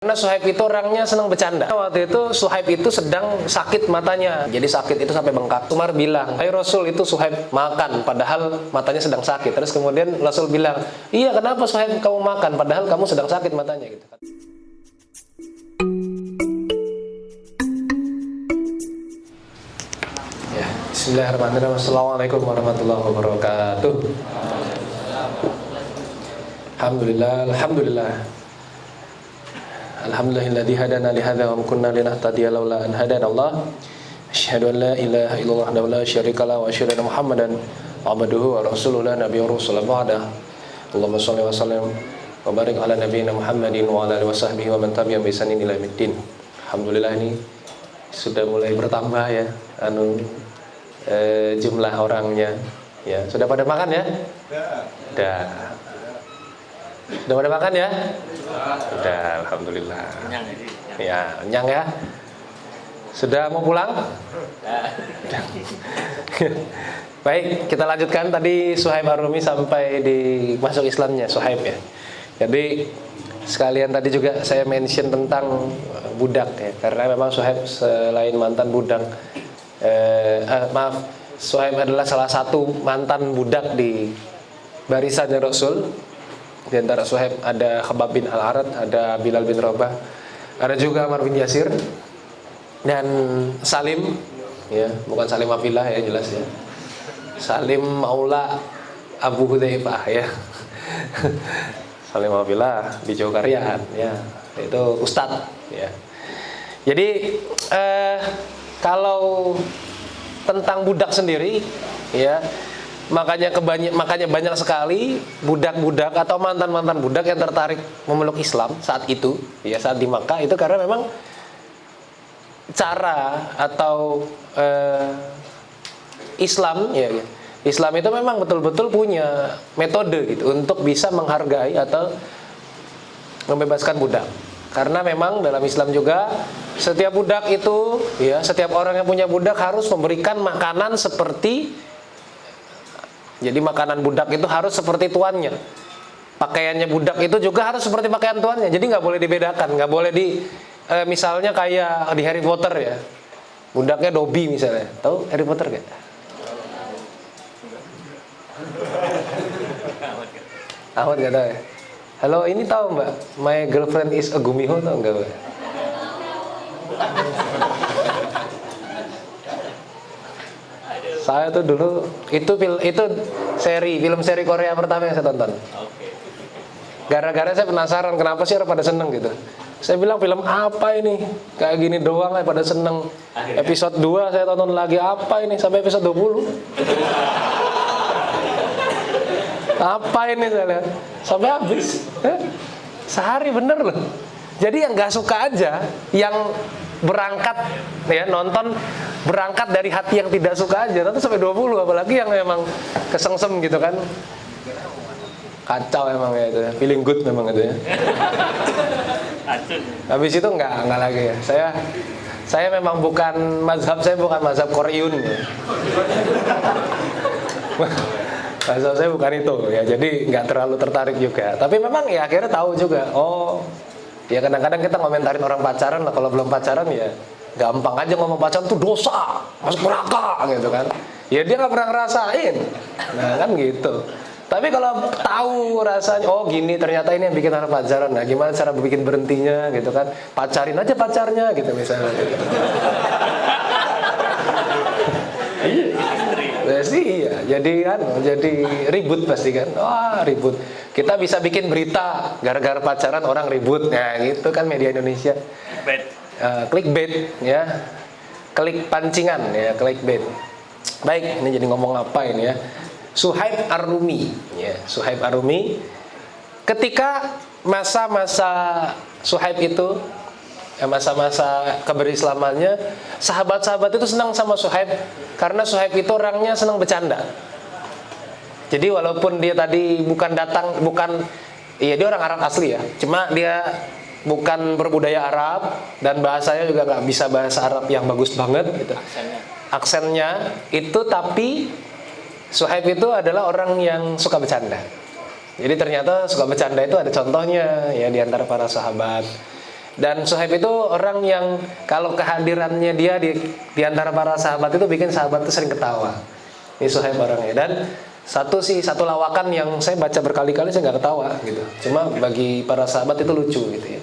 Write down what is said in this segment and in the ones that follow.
Karena Suhaib itu orangnya senang bercanda. Waktu itu Suhaib itu sedang sakit matanya. Jadi sakit itu sampai bengkak. Umar bilang, "Hai Rasul, itu Suhaib makan padahal matanya sedang sakit." Terus kemudian Rasul bilang, "Iya, kenapa Suhaib kamu makan padahal kamu sedang sakit matanya?" gitu. Ya, bismillahirrahmanirrahim. Assalamualaikum warahmatullahi wabarakatuh. Alhamdulillah. Alhamdulillahilladzi hadana li hadza wa ma kunna linahtadiya laula an hadana Allah. Asyhadu an la ilaha illallah wa la syarika lahu wa asyhadu anna Muhammadan abduhu wa rasuluhu la nabiyya rasulullah ba'da. Allahumma shalli wa sallim wa barik ala nabiyyina Muhammadin wa ala alihi wa sahbihi wa man tabi'ahum bi ihsanin ila yaumiddin. Alhamdulillah, ini sudah mulai bertambah ya jumlah orangnya. Ya, sudah pada makan ya? Sudah pada makan ya? Sudah, alhamdulillah. Ya, kenyang ya. Sudah mau pulang? Baik, kita lanjutkan. Tadi Suhaib Ar-Rumi sampai di masuk Islamnya Suhaib ya. Jadi sekalian tadi juga saya mention tentang budak ya, karena memang Suhaib selain mantan budak, Suhaib adalah salah satu mantan budak di barisannya Rasul. Di antara Suhaib ada Khabbab bin Al-Arat, ada Bilal bin Rabah, ada juga Ammar bin Yasir dan Salim ya, bukan Salim Abdillah ya, jelas ya. Salim Maula Abu Hudzaifah ya. Salim Abdillah di Jogarian ya, itu ustadz ya. Jadi kalau tentang budak sendiri ya, makanya banyak sekali budak-budak atau mantan-mantan budak yang tertarik memeluk Islam saat itu ya, saat di Makkah itu, karena memang cara atau Islam ya, Islam itu memang betul-betul punya metode gitu untuk bisa menghargai atau membebaskan budak. Karena memang dalam Islam juga setiap budak itu ya, setiap orang yang punya budak harus memberikan makanan seperti, jadi makanan budak itu harus seperti tuannya. Pakaiannya budak itu juga harus seperti pakaian tuannya. Jadi nggak boleh dibedakan, nggak boleh misalnya kayak di Harry Potter ya, budaknya Dobby misalnya. Tahu Harry Potter gak? Ahmad gak tahu ya? Halo, ini tahu Mbak? My girlfriend is a Gumiho, tahu nggak Mbak? Saya tuh dulu itu film seri Korea pertama yang saya tonton. Gara-gara saya penasaran kenapa sih orang pada seneng gitu. Saya bilang, film apa ini? Kayak gini doang lah pada seneng. Episode 2 saya tonton lagi, apa ini? Sampai episode 20. Apa ini saya lihat? Sampai habis. Sehari bener loh. Jadi yang gak suka aja, yang berangkat ya nonton, berangkat dari hati yang tidak suka aja nonton sampai 20, apalagi yang memang kesengsem gitu kan, kacau emang ya itu ya. Feeling good memang itu ya. Habis itu nggak lagi ya. Saya memang bukan mazhab Koreun ya. Mazhab saya bukan itu ya, jadi nggak terlalu tertarik juga. Tapi memang ya akhirnya tahu juga, oh ya kadang-kadang kita ngomentarin orang pacaran lah, kalau belum pacaran ya gampang aja ngomong pacaran tuh dosa, masuk neraka gitu kan. Ya dia nggak pernah ngerasain. Nah kan gitu. Tapi kalau tahu rasanya, oh gini ternyata ini yang bikin orang pacaran. Nah gimana cara bikin berhentinya gitu kan. Pacarin aja pacarnya gitu misalnya. Iya, jadi ribut pasti kan. Wah, ribut. Kita bisa bikin berita gara-gara pacaran orang ribut. Nah, gitu kan media Indonesia. Clickbait ya. Klik pancingan ya, clickbait. Baik, ini jadi ngomong apa ini ya? Suhaib Ar-Rumi ya, Suhaib Ar-Rumi ketika masa-masa Suhaib itu, masa-masa keberislamannya, sahabat-sahabat itu senang sama Suhaib karena Suhaib itu orangnya senang bercanda. Jadi walaupun dia tadi dia orang Arab asli ya, cuma dia bukan berbudaya Arab dan bahasanya juga nggak bisa bahasa Arab yang bagus banget gitu. Aksennya itu, tapi Suhaib itu adalah orang yang suka bercanda. Jadi ternyata suka bercanda itu ada contohnya ya di antara para sahabat. Dan Suhaib itu orang yang kalau kehadirannya dia di antara para sahabat itu bikin sahabat itu sering ketawa. Ini Suhaib orangnya. Dan satu lawakan yang saya baca berkali-kali saya nggak ketawa gitu. Cuma bagi para sahabat itu lucu gitu ya.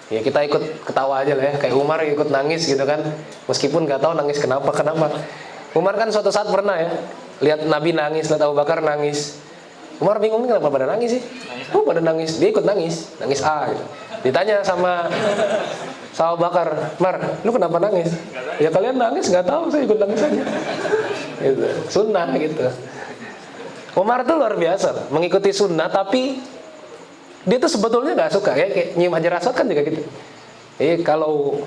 Ya kita ikut ketawa aja lah ya. Kayak Umar ikut nangis gitu kan. Meskipun nggak tahu nangis kenapa. Umar kan suatu saat pernah ya lihat Nabi nangis, lihat Abu Bakar nangis. Umar bingung kenapa pada nangis sih? Oh pada nangis, dia ikut nangis gitu. Ditanya sama Abu Bakar, Mar, lu kenapa nangis? Ya kalian nangis nggak tahu, saya ikut nangis aja. Gitu. Sunnah gitu. Umar tuh luar biasa, mengikuti sunnah tapi dia tuh sebetulnya nggak suka ya, kayak nyium Hajar Aswad kan juga gitu. Kalau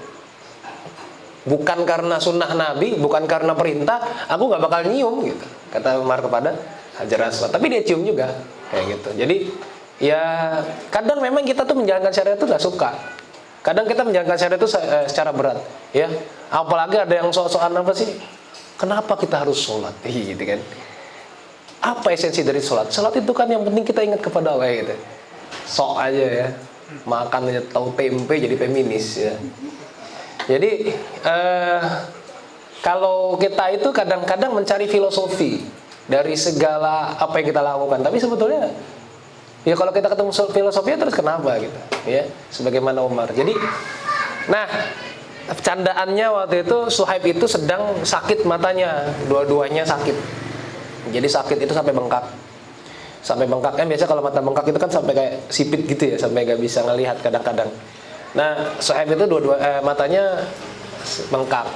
bukan karena sunnah Nabi, bukan karena perintah, aku nggak bakal nyium gitu. Kata Umar kepada Hajar Aswad. Tapi dia cium juga kayak gitu. Jadi ya kadang memang kita tuh menjalankan syariat itu nggak suka. Kadang kita menjalankan syariat itu secara berat, ya. Apalagi ada yang sok-sokan apa sih? Kenapa kita harus sholat? Gitu kan? Apa esensi dari sholat? Sholat itu kan yang penting kita ingat kepada Allah gitu. Sok aja ya, makan aja tahu tempe jadi feminis ya. Jadi kalau kita itu kadang-kadang mencari filosofi dari segala apa yang kita lakukan, tapi sebetulnya ya kalau kita ketemu filosofinya terus kenapa gitu ya, sebagaimana Umar. Jadi nah candaannya waktu itu Suhaib itu sedang sakit matanya, dua-duanya sakit. Jadi sakit itu sampai bengkak kan, biasa kalau mata bengkak itu kan sampai kayak sipit gitu ya, sampai gak bisa ngelihat kadang-kadang. Nah Suhaib itu matanya bengkak.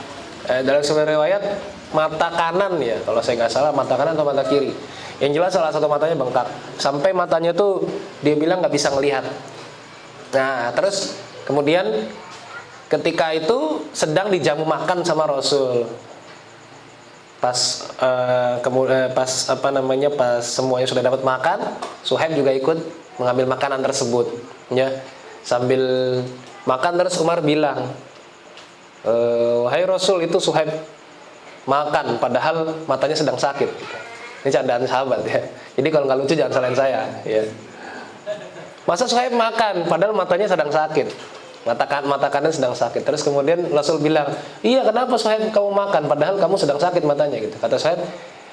Dalam sebuah riwayat mata kanan ya, kalau saya nggak salah mata kanan atau mata kiri. Yang jelas salah satu matanya bengkak. Sampai matanya tuh dia bilang nggak bisa ngelihat. Nah terus kemudian ketika itu sedang dijamu makan sama Rasul. Pas semuanya sudah dapat makan, Suhaib juga ikut mengambil makanan tersebut. Ya, sambil makan terus Umar bilang, wahai Rasul, itu Suhaib makan padahal matanya sedang sakit. Ini candaan sahabat ya. Jadi kalau nggak lucu jangan salahin saya ya. Masa Suhaib makan padahal matanya sedang sakit, mata kanan sedang sakit. Terus kemudian Rasul bilang, iya kenapa Suhaib kamu makan padahal kamu sedang sakit matanya gitu. Kata Suhaib,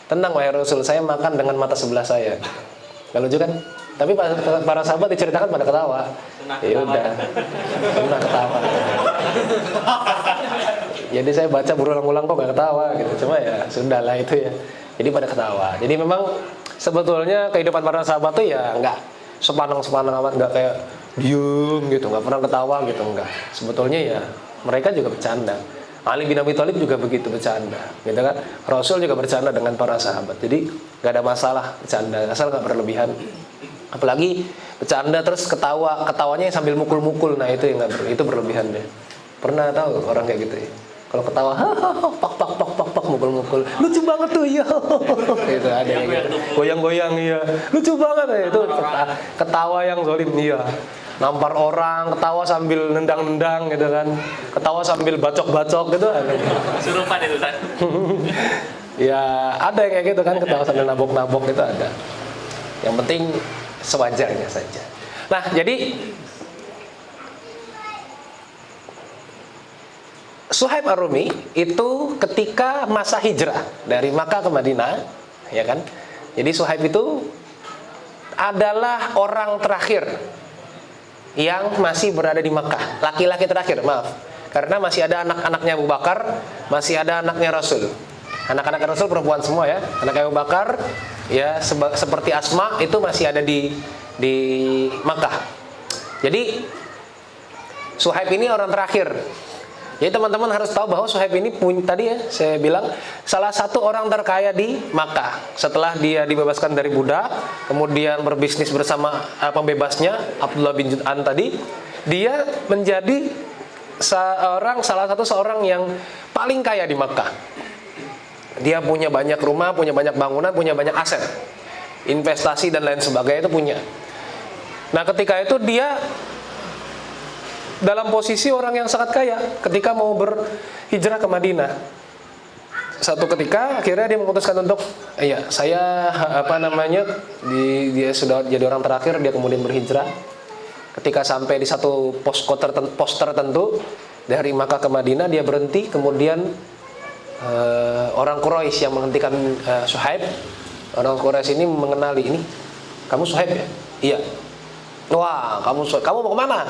tenang wahai Rasul, saya makan dengan mata sebelah saya. Nggak lucu kan? Tapi para sahabat diceritakan pada ketawa. Ya udah, pernah ketawa. Jadi saya baca berulang-ulang kok gak ketawa gitu. Cuma ya sudahlah itu ya. Jadi pada ketawa. Jadi memang sebetulnya kehidupan para sahabat tuh ya nggak sepanang-sepanang amat, nggak kayak diem gitu, nggak pernah ketawa gitu, nggak. Sebetulnya ya mereka juga bercanda. Ali bin Abi Thalib juga begitu bercanda, gitu kan? Rasul juga bercanda dengan para sahabat. Jadi nggak ada masalah bercanda, asal nggak berlebihan. Apalagi bercanda terus ketawanya sambil mukul-mukul, nah itu yang itu berlebihan deh. Pernah tahu orang kayak gitu ya? Kalau ketawa, pak mukul-mukul, lucu banget tuh ya. Itu ada yang gitu. Goyang-goyang iya, lucu banget ya itu ketawa yang zalim iya. Nampar orang, ketawa sambil nendang-nendang gitu kan, ketawa sambil bacok-bacok gitu. Surupan itu kan? Ya ada yang kayak gitu kan, ketawa sambil nabok-nabok itu ada. Yang penting sewajarnya saja. Nah jadi Suhaib Ar-Rumi itu ketika masa hijrah dari Makkah ke Madinah, ya kan? Jadi Suhaib itu adalah orang terakhir yang masih berada di Makkah, laki-laki terakhir, maaf. Karena masih ada anak-anaknya Abu Bakar, masih ada anaknya Rasul. Anak-anak Rasul perempuan semua ya. Anaknya Abu Bakar ya seperti Asma itu masih ada di Makkah. Jadi Suhaib ini orang terakhir. Jadi teman-teman harus tahu bahwa Suhaib ini tadi ya saya bilang salah satu orang terkaya di Makkah. Setelah dia dibebaskan dari budak, kemudian berbisnis bersama pembebasnya Abdullah bin Jud'an tadi, dia menjadi salah satu seorang yang paling kaya di Makkah. Dia punya banyak rumah, punya banyak bangunan, punya banyak aset, investasi dan lain sebagainya itu punya. Nah ketika itu dia dalam posisi orang yang sangat kaya ketika mau berhijrah ke Madinah. Satu ketika akhirnya dia memutuskan untuk dia sudah jadi orang terakhir, dia kemudian berhijrah. Ketika sampai di satu pos tertentu dari Makkah ke Madinah, dia berhenti. Kemudian orang Quraisy yang menghentikan Suhaib. Orang Quraisy ini mengenali, ini kamu Suhaib ya? Iya. Wah, kamu Suhaib. Kamu mau kemana?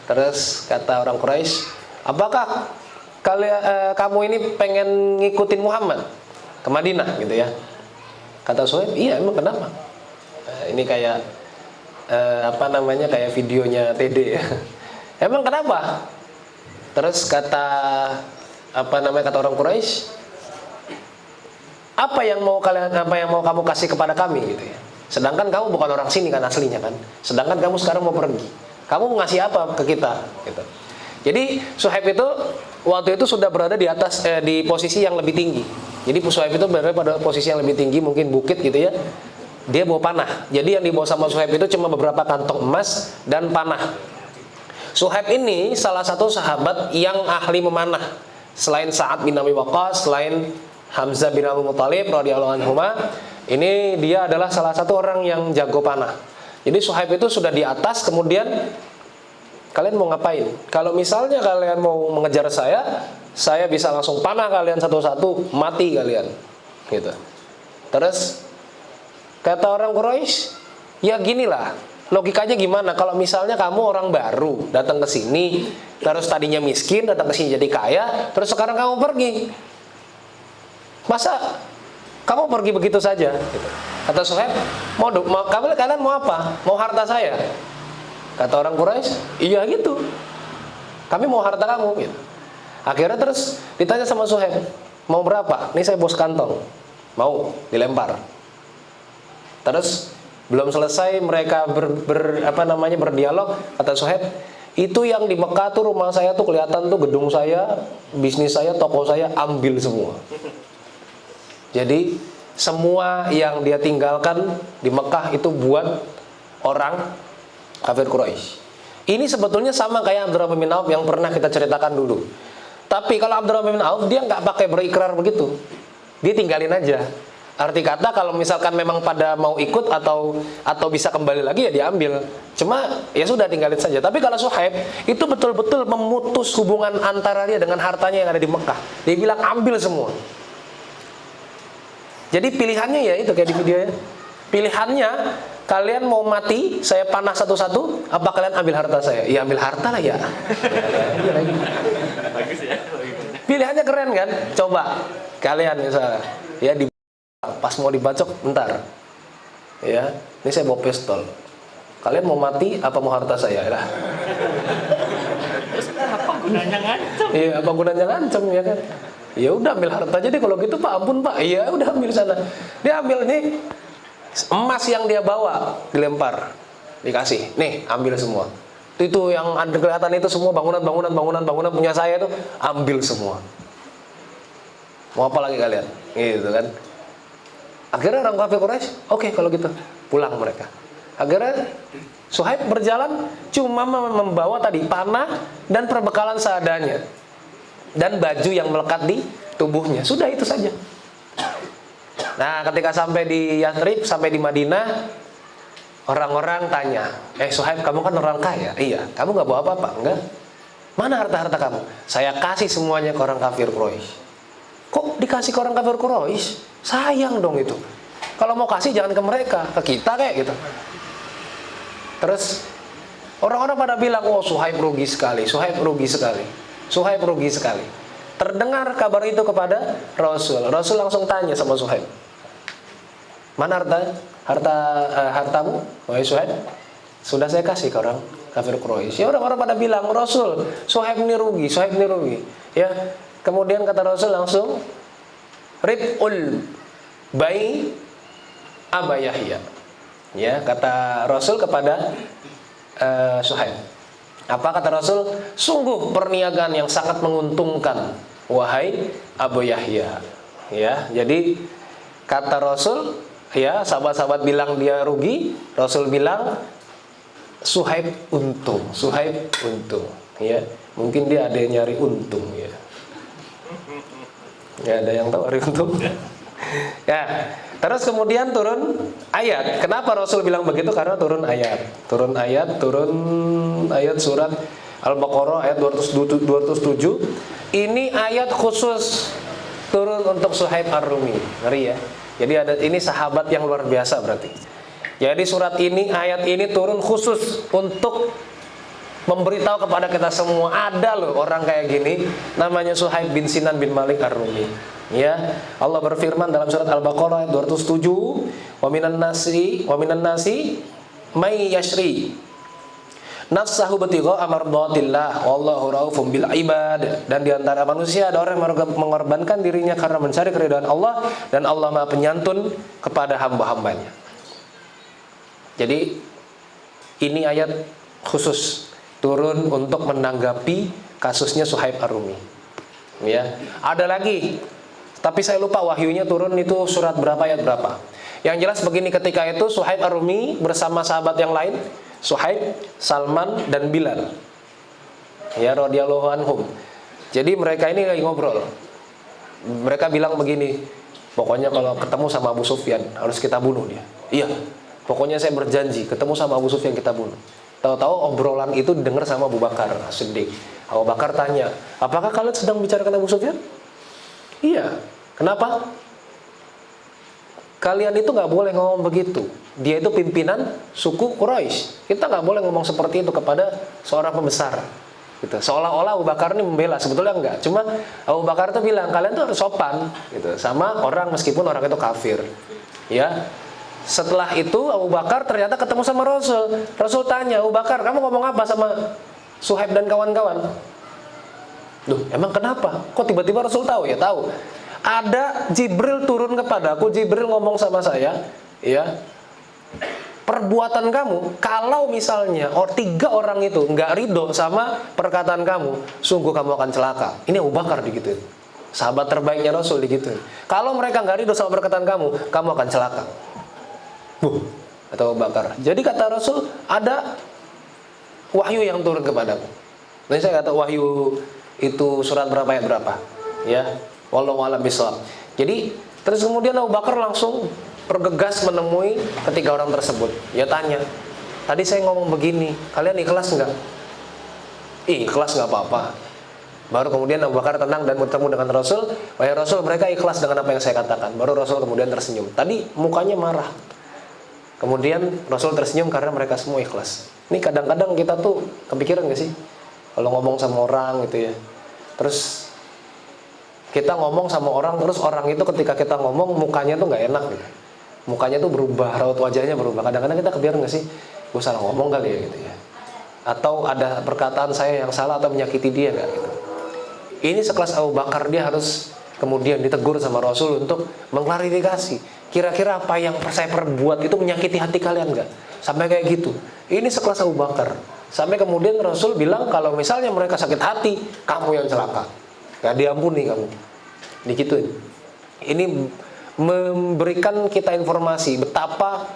Terus kata orang Quraisy, apakah kamu ini pengen ngikutin Muhammad ke Madinah gitu ya? Kata Suhaib, iya, emang kenapa? Ini kayak kayak videonya TD ya. Emang kenapa? Terus kata orang Quraisy, apa yang mau kamu kasih kepada kami gitu ya? Sedangkan kamu bukan orang sini kan aslinya kan. Sedangkan kamu sekarang mau pergi. Kamu mau ngasih apa ke kita gitu. Jadi Suhaib itu waktu itu sudah berada di atas di posisi yang lebih tinggi. Jadi Suhaib itu berada pada posisi yang lebih tinggi, mungkin bukit gitu ya. Dia bawa panah. Jadi yang dibawa sama Suhaib itu cuma beberapa kantong emas dan panah. Suhaib ini salah satu sahabat yang ahli memanah. Selain Sa'ad bin Abi Waqqas, selain Hamzah bin Abdul Muthalib radhiyallahu anhuma, ini dia adalah salah satu orang yang jago panah. Jadi Suhaib itu sudah di atas, kemudian kalian mau ngapain? Kalau misalnya kalian mau mengejar saya bisa langsung panah kalian satu-satu, mati kalian. Gitu. Terus kata orang Quraisy, ya ginilah, logikanya gimana? Kalau misalnya kamu orang baru datang ke sini, terus tadinya miskin, datang ke sini jadi kaya, terus sekarang kamu pergi. Masa kamu pergi begitu saja? Gitu. Kata Suhaib, kalian mau apa? Mau harta saya? Kata orang Quraisy, iya gitu. Kami mau harta kamu. Gitu. Akhirnya terus ditanya sama Suhaib, mau berapa? Ini saya bos kantong. Mau dilempar. Terus belum selesai mereka berdialog, kata Suhaib, itu yang di Mekah tuh rumah saya tuh kelihatan tuh gedung saya, bisnis saya, toko saya, ambil semua. Jadi semua yang dia tinggalkan di Mekah itu buat orang kafir Quraisy. Ini sebetulnya sama kayak Abdurrahman bin Auf yang pernah kita ceritakan dulu. Tapi kalau Abdurrahman bin Auf dia nggak pakai berikrar begitu, dia tinggalin aja. Arti kata kalau misalkan memang pada mau ikut atau bisa kembali lagi ya diambil. Cuma ya sudah tinggalin saja. Tapi kalau Suhaib itu betul-betul memutus hubungan antara dia dengan hartanya yang ada di Mekah. Dia bilang ambil semua. Jadi pilihannya ya itu kayak di video ya. Pilihannya kalian mau mati, saya panah satu-satu, apa kalian ambil harta saya? Ya ambil harta lah ya. Bagus ya. Pilihannya keren kan? Coba kalian misalnya ya pas mau dibacok bentar. Ya, ini saya bawa pistol. Kalian mau mati apa mau harta saya? Lah. Terus apa gunanya ngancam? Iya, apa gunanya ngancam ya kan? Ya udah ambil harta aja deh kalau gitu Pak, ampun Pak. Iya udah ambil sana. Dia ambil nih emas yang dia bawa, dilempar, dikasih. Nih, ambil semua. Itu yang ada kelihatan itu semua bangunan punya saya itu ambil semua. Mau apa lagi kalian? Gitu kan. Akhirnya orang kafir Quraisy, oke kalau gitu, pulang mereka. Akhirnya Suhaib berjalan cuma membawa tadi panah dan perbekalan seadanya. Dan baju yang melekat di tubuhnya. Sudah itu saja. Nah, ketika sampai di Yathrib, sampai di Madinah, orang-orang tanya, Suhaib, kamu kan orang kaya? Iya. Kamu gak bawa apa-apa? Enggak. Mana harta-harta kamu? Saya kasih semuanya ke orang kafir Quraisy. Kok dikasih ke orang kafir Quraisy? Sayang dong itu. Kalau mau kasih jangan ke mereka, ke kita kayak gitu. Terus orang-orang pada bilang, oh Suhaib rugi sekali, Suhaib rugi sekali. Suhaib rugi sekali. Terdengar kabar itu kepada Rasul. Rasul langsung tanya sama Suhaib, mana hartamu, wahai Suhaib? Sudah saya kasih ke orang kafir Quraisy. Ya orang-orang pada bilang, Rasul, Suhaib ini rugi, Suhaib ini rugi. Ya, kemudian kata Rasul langsung, Rib'ul bai Aba Yahya. Ya, kata Rasul kepada Suhaib. Apa kata Rasul? Sungguh perniagaan yang sangat menguntungkan, wahai Abu Yahya. Ya, jadi kata Rasul, ya sahabat-sahabat bilang dia rugi, Rasul bilang Suhaib untung, Suhaib untung. Ya, mungkin dia ada yang nyari untung ya. Ya ada yang tahu hari untung. Ya, Terus kemudian turun ayat. Kenapa Rasul bilang begitu? Karena turun ayat. Turun ayat surat Al-Baqarah ayat 207. Ini ayat khusus turun untuk Suhaib Ar-Rumi. Ngeri ya. Jadi ini sahabat yang luar biasa berarti. Jadi surat ini, ayat ini turun khusus untuk memberitahu kepada kita semua, ada loh orang kayak gini namanya Suhaib bin Sinan bin Malik Ar-Rumi. Ya, Allah berfirman dalam surat Al-Baqarah ayat 207, wa minan nasi may yashri nafsahu batigha amardatillah wallahu raufum bil ibad. Dan di antara manusia ada orang yang mengorbankan dirinya karena mencari keridhaan Allah, dan Allah Maha Penyantun kepada hamba-hambanya. Jadi ini ayat khusus turun untuk menanggapi kasusnya Suhaib Ar-Rumi. Ya, ada lagi, tapi saya lupa wahyunya turun itu surat berapa, ayat berapa. Yang jelas begini, ketika itu Suhaib Ar-Rumi bersama sahabat yang lain, Suhaib, Salman, dan Bilal, ya radhiyallahu anhum. Jadi mereka ini lagi ngobrol. Mereka bilang begini, pokoknya kalau ketemu sama Abu Sufyan harus kita bunuh dia. Iya, pokoknya saya berjanji ketemu sama Abu Sufyan kita bunuh. Tahu-tahu obrolan itu didengar sama Abu Bakar As-Siddiq. Abu Bakar tanya, apakah kalian sedang bicarakan Abu Sufyan? Iya. Kenapa? Kalian itu nggak boleh ngomong begitu. Dia itu pimpinan suku Quraisy. Kita nggak boleh ngomong seperti itu kepada seorang pembesar. Gitu. Seolah-olah Abu Bakar ini membela, sebetulnya enggak. Cuma Abu Bakar itu bilang kalian tuh harus sopan, gitu, sama orang meskipun orang itu kafir. Ya. Setelah itu Abu Bakar ternyata ketemu sama Rasul. Rasul tanya, Abu Bakar, kamu ngomong apa sama Suhaib dan kawan-kawan? Duh, emang kenapa? Kok tiba-tiba Rasul tahu? Ya tahu. Ada Jibril turun kepadaku, Jibril ngomong sama saya, ya, perbuatan kamu, kalau misalnya 3 orang itu nggak ridho sama perkataan kamu, sungguh kamu akan celaka. Ini Abu Bakar digituin. Sahabat terbaiknya Rasul digituin. Kalau mereka nggak ridho sama perkataan kamu, kamu akan celaka. Atau Abu Bakar. Jadi kata Rasul, ada wahyu yang turun kepadaku. Nanti saya kata wahyu itu surat berapa, ayat berapa, ya. Wallahu a'lam bishawab. Jadi terus kemudian Abu Bakar langsung bergegas menemui ketiga orang tersebut. Ya tanya, tadi saya ngomong begini, kalian ikhlas nggak? Ikhlas, nggak apa-apa. Baru kemudian Abu Bakar tenang dan bertemu dengan Rasul. Wahai Rasul, mereka ikhlas dengan apa yang saya katakan. Baru Rasul kemudian tersenyum. Tadi mukanya marah. Kemudian Rasul tersenyum karena mereka semua ikhlas. Ini kadang-kadang kita tuh kepikiran gak sih? Kalau ngomong sama orang gitu ya, terus kita ngomong sama orang, terus orang itu ketika kita ngomong mukanya tuh gak enak gitu. Mukanya tuh berubah, raut wajahnya berubah. Kadang-kadang kita kepikiran gak sih? Gue salah ngomong kali ya gitu ya. Atau ada perkataan saya yang salah atau menyakiti dia gak gitu. Ini sekelas Abu Bakar, dia harus kemudian ditegur sama Rasul untuk mengklarifikasi. Kira-kira apa yang saya perbuat itu menyakiti hati kalian nggak? Sampai kayak gitu. Ini sekelas Abu Bakar. Sampai kemudian Rasul bilang kalau misalnya mereka sakit hati, kamu yang celaka. Gak diampuni kamu. Digituin. Ini memberikan kita informasi betapa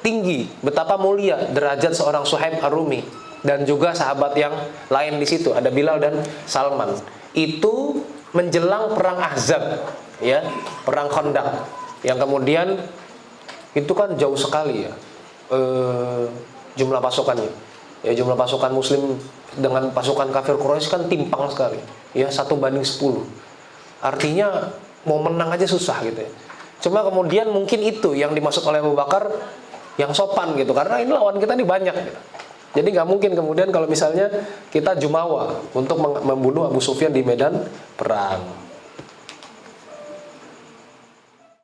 tinggi, betapa mulia derajat seorang Suhaib Ar-Rumi dan juga sahabat yang lain di situ. Ada Bilal dan Salman. Itu menjelang perang Ahzab, ya, perang Khandaq. Yang kemudian itu kan jauh sekali ya jumlah pasukannya. Ya, jumlah pasukan Muslim dengan pasukan kafir Quraisy kan timpang sekali. Ya, 1:10. Artinya mau menang aja susah gitu ya. Cuma kemudian mungkin itu yang dimaksud oleh Abu Bakar yang sopan gitu, karena ini lawan kita ini banyak gitu. Jadi nggak mungkin kemudian kalau misalnya kita jumawa untuk membunuh Abu Sufyan di medan perang.